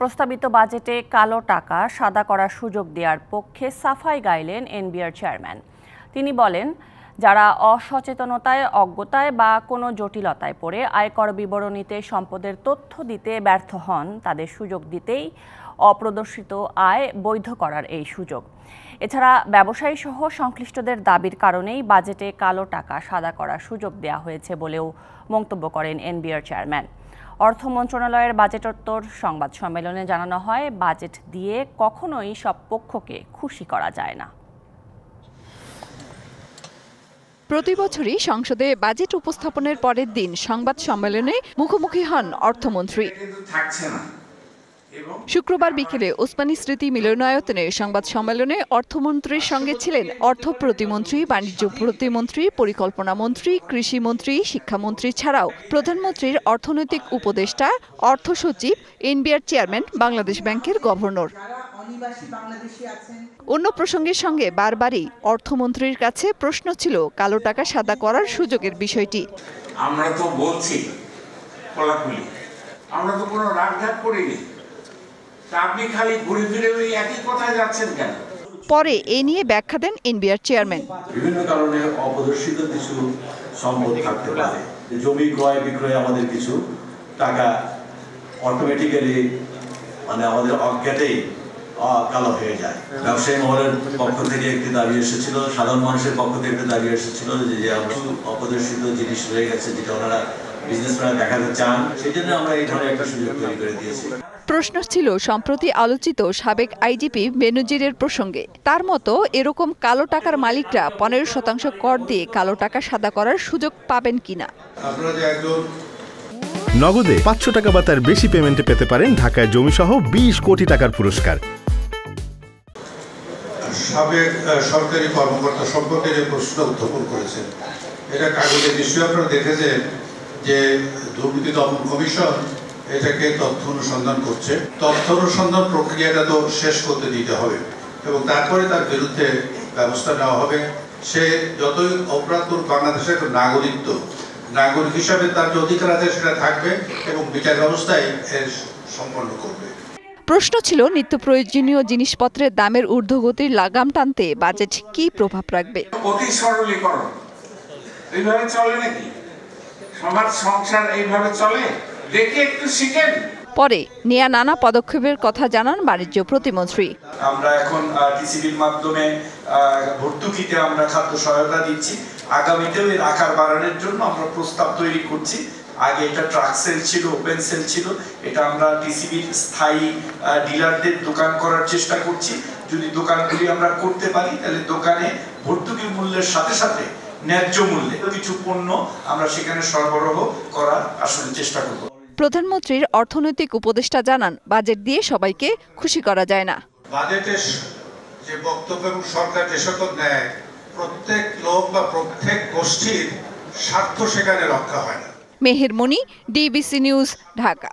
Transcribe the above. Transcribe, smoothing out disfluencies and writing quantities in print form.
প্রস্তাবিত বাজেটে কালো টাকা সাদা করার সুযোগ দেওয়ার পক্ষে সাফাই গাইলেন এনবিআর চেয়ারম্যান। তিনি বলেন, যারা অসচেতনতায়, অজ্ঞতায় বা কোনো জটিলতায় পড়ে আয়কর বিবরণীতে সম্পদের তথ্য দিতে ব্যর্থ হন, তাদের সুযোগ দিতেই অপ্রদর্শিত আয় বৈধ করার এই সুযোগ। এছাড়া ব্যবসায়ী সহ সংশ্লিষ্টদের দাবির কারণেই বাজেটে কালো টাকা সাদা করার সুযোগ দেওয়া হয়েছে বলেও মন্তব্য করেন এনবিআর চেয়ারম্যান। অর্থ মন্ত্রণালয়ের বাজেটোত্তর সংবাদ সম্মেলনে জানানো হয়, বাজেট দিয়ে কখনোই সব পক্ষকে খুশি করা যায় না। প্রতি বছরই সংসদে বাজেট উপস্থাপনের পরের দিন সংবাদ সম্মেলনে মুখোমুখি হন অর্থমন্ত্রী। শুক্রবার বিকেলে ওসমানী স্মৃতি মিলনায়তনে সংবাদ সম্মেলনে অর্থমন্ত্রীর সঙ্গে ছিলেন অর্থ প্রতিমন্ত্রী, বাণিজ্য প্রতিমন্ত্রী, পরিকল্পনা মন্ত্রী, কৃষিমন্ত্রী, শিক্ষামন্ত্রী ছাড়াও প্রধানমন্ত্রীর অর্থনৈতিক উপদেষ্টা, অর্থ সচিব, এনবিআর চেয়ারম্যান, বাংলাদেশ ব্যাংকের গভর্নর। অন্য প্রসঙ্গের সঙ্গে বারবারই অর্থমন্ত্রীর কাছে প্রশ্ন ছিল কালো টাকা সাদা করার সুযোগের বিষয়টি। আমরা তো বলছি খোলাখুলি, আমরা তো কোনো রাগঢাক করিনি, আপনি খালি ঘুরে ফিরে ওই একই কথায় যাচ্ছেন কেন? পরে এ নিয়ে ব্যাখ্যা দেন এনবিআর চেয়ারম্যান। বিভিন্ন কারণে অপ্রদর্শিত কিছু সম্পদ থাকতে পারে, জমি ক্রয় বিক্রয় আমাদের কিছু টাকা অটোমেটিক্যালি আমাদের অজ্ঞাতেই কালো হয়ে যায়। ব্যবসায়ী মহলের পক্ষ থেকে একটি দাবি এসেছিল, সাধারণ মানুষের পক্ষ থেকে একটি দাবি এসেছিল যে আমরা অপ্রদর্শিত জিনিস রয়ে গেছে যেটা ওনারা বিজনেসম্যানরা দেখাতে চান, সেই জন্য আমরা এই ধরনের একটা সুযোগ তৈরি করে দিয়েছি। প্রশ্ন ছিল সম্প্রতি আলোচিত সাবেক আইজিপি বেনজিরের প্রসঙ্গে। তার মতো এরকম কালো টাকার মালিকরা 15% কর দিয়ে কালো টাকা সাদা করার সুযোগ পাবেন কিনা। নগদে 500 টাকা বা তার বেশি পেমেন্টে পেতে পারেন ঢাকায় জমিসহ 20 কোটি টাকার পুরস্কার। সাবেক সরকারি কর্মকর্তা সম্পর্কে যে প্রশ্ন উত্থাপন করেছেন, এটা কাগজে নিশ্চয়ই আপনারা দেখেছেন যে দুর্নীতি দমন কমিশন এটাকে তথ্য অনুসন্ধান করছে। তথ্য অনুসন্ধান প্রক্রিয়াটা তো শেষ করতে দিতে হবে এবং তারপরে তার বিরুদ্ধে ব্যবস্থা নেওয়া হবে। সে যতই অপরাধ করুক, বাংলাদেশের একটা নাগরিক হিসাবে তার যে অধিকার আছে সেটা থাকবে এবং বিচার ব্যবস্থায় সম্পন্ন করবে। প্রশ্ন ছিল নিত্য প্রয়োজনীয় জিনিসপত্রের দামের ঊর্ধ্বগতির লাগাম টানতে বাজেট কি প্রভাব রাখবে। অতি সরলীকরণ এইভাবে চলে নাকি? সমাজ সংসার এইভাবে চলে? দেখে একটু শিখেন। পরে নেয়া নানা পদক্ষেপের কথা জানান বাণিজ্য প্রতিমন্ত্রী। আমরা এখন টিসিবির মাধ্যমে ভর্তুকিতে আমরা খাদ্য সহায়তা দিচ্ছি। আগামীতেও এর আকার বাড়ানোর জন্য আমরা প্রস্তাব তৈরি করছি। আগে এটা ট্রাক সেল ছিল, ওপেন সেল ছিল, এটা আমরা টিসিবির স্থায়ী ডিলারদের দোকান করার চেষ্টা করছি। যদি দোকানগুলি আমরা করতে পারি তাহলে দোকানে ভর্তুকির মূল্যের সাথে সাথে ন্যায্য মূল্যে কিছু পণ্য আমরা সেখানে সরবরাহ করার আসলে চেষ্টা করব। প্রধানমন্ত্রীর অর্থনৈতিক উপদেষ্টা জানান, বাজেট দিয়ে সবাইকে খুশি করা যায় না। বাজেটের যে বক্তব্য এবং সরকার যে সকল নেয়, প্রত্যেক লোক বা প্রত্যেক গোষ্ঠীর স্বার্থ সেখানে রক্ষা হয় না। মেহের মনি, ডিবিসি নিউজ, ঢাকা।